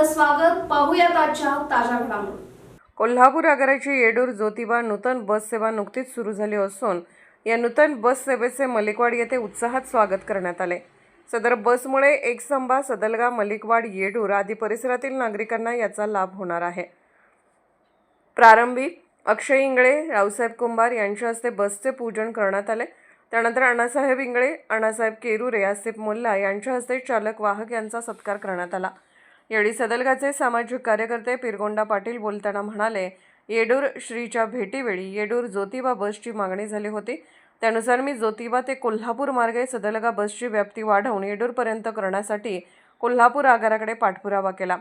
आपलं स्वागत. पाहूयात आजच्या ताज्या घडामोडी. कोल्हापूर आगाराची येडूर ज्योतिबा नूतन बस सेवा नुकतीच सुरू झाली असून या नूतन बस सेवेचे मलिकवाड येथे उत्साहात स्वागत करण्यात आले. सदर बसमुळे एकसंबा, सदलगा, मलिकवाड, येडूर आदी परिसरातील नागरिकांना याचा लाभ होणार आहे. प्रारंभी अक्षय इंगळे, रावसाहेब कुंभार यांच्या हस्ते बसचे पूजन करण्यात आले. त्यानंतर अण्णासाहेब इंगळे, अण्णासाहेब केरुरे, आसिफ मुल्ला यांच्या हस्ते चालक वाहक यांचा सत्कार करण्यात आला. यावेळी सदलगाचे सामाजिक कार्यकर्ते पिरगोंडा पाटील बोलताना म्हणाले, येडूर श्रीच्या भेटीवेळी येडूर ज्योतिबा बसची मागणी झाली होती. त्यानुसार मी ज्योतिबा ते कोल्हापूर मार्गे सदलगा बसची व्याप्ती वाढवून येडूरपर्यंत करण्यासाठी कोल्हापूर आगाराकडे पाठपुरावा केला.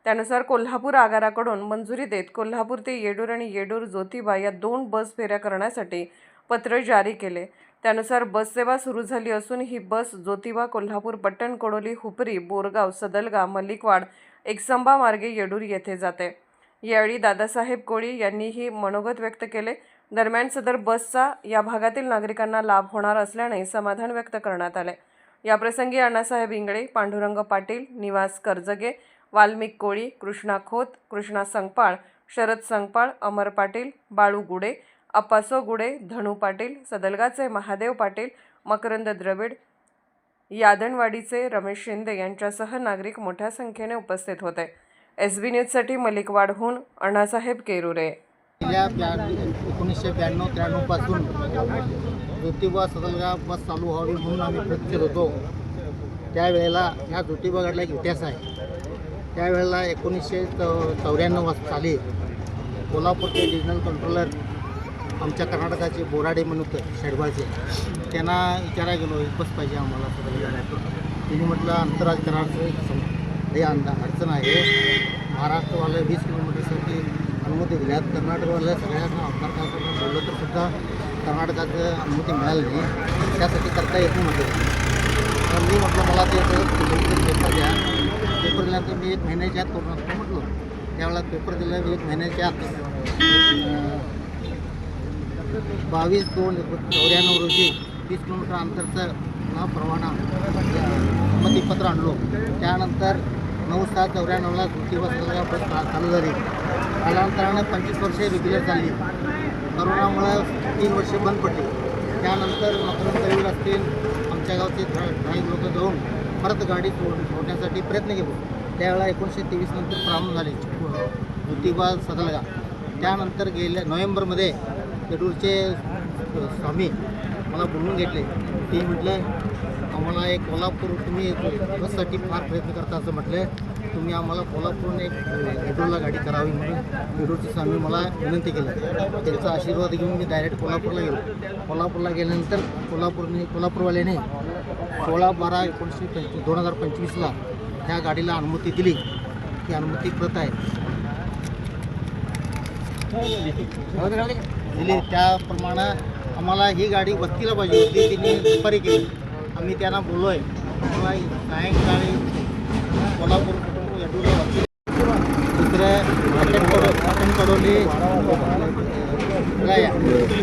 त्यानुसार कोल्हापूर आगाराकडून मंजुरी देत कोल्हापूर ते येडूर आणि येडूर ज्योतिबा या 2 बस फेऱ्या करण्यासाठी पत्र जारी केले. त्यानुसार बस सेवा सुरू झाली असून ही बस ज्योतिबा, कोल्हापूर, पट्टण, कोडोली, हुपरी, बोरगाव, सदलगा, मलिकवाड, एकसंबा मार्गे येडूर येथे जाते. यावेळी दादासाहेब कोळी यांनीही मनोगत व्यक्त केले. दरम्यान सदर बसचा या भागातील नागरिकांना लाभ होणार असल्याने समाधान व्यक्त करण्यात आले. याप्रसंगी अण्णासाहेब इंगळे, पांडुरंग पाटील, निवास कर्जगे, वाल्मिक कोळी, कृष्णा खोत, कृष्णा संगपाळ, शरद संगपाळ, अमर पाटील, बाळू गुडे, अप्पासो गुडे, धनू पाटील, सदलगाचे महादेव पाटील, मकरंद द्रविड, यादनवाडीचे रमेश शिंदे यांच्यासह नागरिक मोठ्या संख्येने उपस्थित होते. SB न्यूजसाठी मलिकवाडहून अण्णासाहेब केरुरे. 1992-93 पासून ज्योतिबा सदलगा बस चालू व्हावी म्हणून आम्ही प्रयत्न करत होतो. त्यावेळेला ह्या ज्योतिबा गडला एक इतिहास आहे. त्यावेळेला 1994 साली कोल्हापूरचे डिव्हिजनल कंट्रोलर आमच्या कर्नाटकाचे बोराडे म्हणून शेडबाळचे त्यांना विचारायला गेलो, एक बस पाहिजे आम्हाला सदलगाला. त्यांनी म्हटलं आंतरराज्य हे अडचण आहे. महाराष्ट्रवाले 20 किलोमीटरसाठी अनुमती दिल्यात. कर्नाटकवाल्या सगळ्यांना आमदारकांना बोललं तर सुद्धा कर्नाटकाचं अनुमती मिळाली नाही. त्यासाठी करता येत नाही म्हटलं. तर मी म्हटलं मला ते पेपर द्या. पेपर दिल्यानंतर मी 1 महिन्याच्या आत करून असतो म्हटलं. त्यावेळेला पेपर दिला. 1 महिन्याच्या आत 22/2/94 रोजी 30 किलोमीटर अंतरचं परवाना संमतीपत्र आणलो. त्यानंतर 9/6/94ला ज्योतिबा सदलगा बस चालू झाली. कालांतरानं 25 वर्षे रेग्युलर चालली. करोनामुळे 3 वर्षे बंद पडली. त्यानंतर मकरंद द्रविड असतील, आमच्या गावचे काही लोक जाऊन परत गाडी सोडण्यासाठी प्रयत्न केलो. त्यावेळेला 1923 नंतर प्रारंभ झाले ज्योतिबा सदलगा. त्यानंतर गेल्या नोव्हेंबरमध्ये येडूरचे स्वामी मला बोलवून घेतले. ते म्हटलं आम्हाला एक कोल्हापूर तुम्ही बससाठी फार प्रयत्न करता असं म्हटलं. तुम्ही आम्हाला कोल्हापूरने एक येडूरला गाडी करावी म्हणून येडूरचे स्वामी मला विनंती केलं. त्यांचा आशीर्वाद घेऊन मी डायरेक्ट कोल्हापूरला गेलो. कोल्हापूरला गेल्यानंतर कोल्हापूरवाल्याने 16/12/2025ला त्या गाडीला अनुमती दिली. ती अनुमती प्रत आहे दिली. त्याप्रमाणे आम्हाला ही गाडी वस्तीला पाहिजे होती. तिने दुपारी केली. आम्ही त्यांना बोललो आहे मला सायंकाळी कोल्हापूर येडूरला वस्ती. दुसरं पट्टण कोडोली,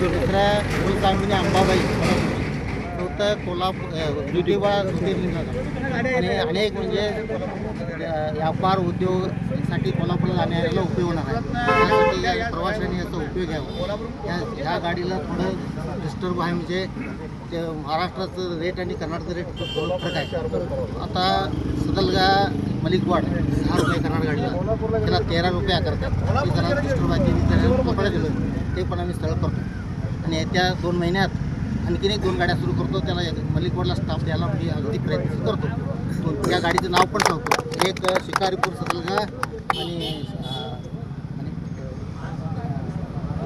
दुसरं फुलकामिनी अंबाबाई, चौथं कोल्हापूर ज्योतिबा आणि अनेक म्हणजे व्यापार उद्योगासाठी कोल्हापूरला जाण्याला उपयोग होणार आहे. त्यासाठी या प्रवाशांनी याचा उपयोग घ्यावा. ह्या गाडीला थोडं डिस्टर्ब आहे. म्हणजे ते महाराष्ट्राचं रेट आणि कर्नाटकचं रेट थोडं फरक आहे. आता सदलगा मलिकवाड 6 रुपये कर्नाटक गाडीला, त्याला 13 रुपये आकारतात. ते जरा डिस्टर्ब आहे. ते दिलं ते पण आम्ही स्थळ करतो. आणि येत्या 2 महिन्यात आणखीन 1-2 गाड्या सुरू करतो. त्याला मलिकवाडला स्टाफ द्यायला मी अगदी प्रयत्न करतो. त्या गाडीचं नाव पण सांगतो. एक शिकारीपूर सदलगा आणि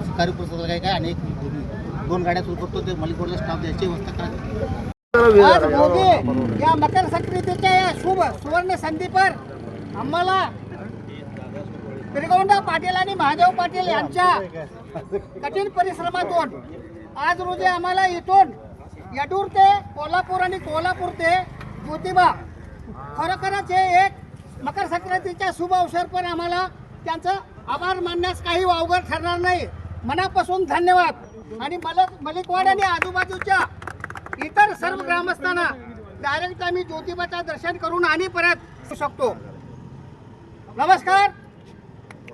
शिकारीपूर सदलगा काय आणि 2 गाड्या सुरू करतो. ते मलिकवाडला स्टाफ द्यायची व्यवस्था करायची. आज मोदी या मकर संक्रांतीच्या या शुभ सुवर्ण संधीपर आम्हाला पिरगोंडा पाटील आणि महादेव पाटील यांच्या कठीण परिश्रमातून आज रोजी आम्हाला इथून येडूर ते कोल्हापूर आणि कोल्हापूर ते ज्योतिबा खरोखरच हे एक मकर संक्रांतीच्या शुभ अवसर पण आम्हाला त्यांचं आभार मानण्यास काही वावगं ठरणार नाही. मनापासून धन्यवाद. आणि मलिकवाड आणि आजूबाजूच्या इतर सर्व ग्रामस्थांना डायरेक्ट आम्ही ज्योतिबाचं दर्शन करून आणि परत शकतो. नमस्कार,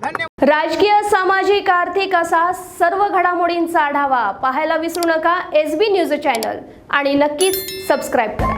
धन्यवाद. राजकीय, सामाजिक, आर्थिक असा सर्व घडामोडींचा आढावा पाहायला विसरू नका SB न्यूज चॅनल आणि नक्कीच सबस्क्राईब करा.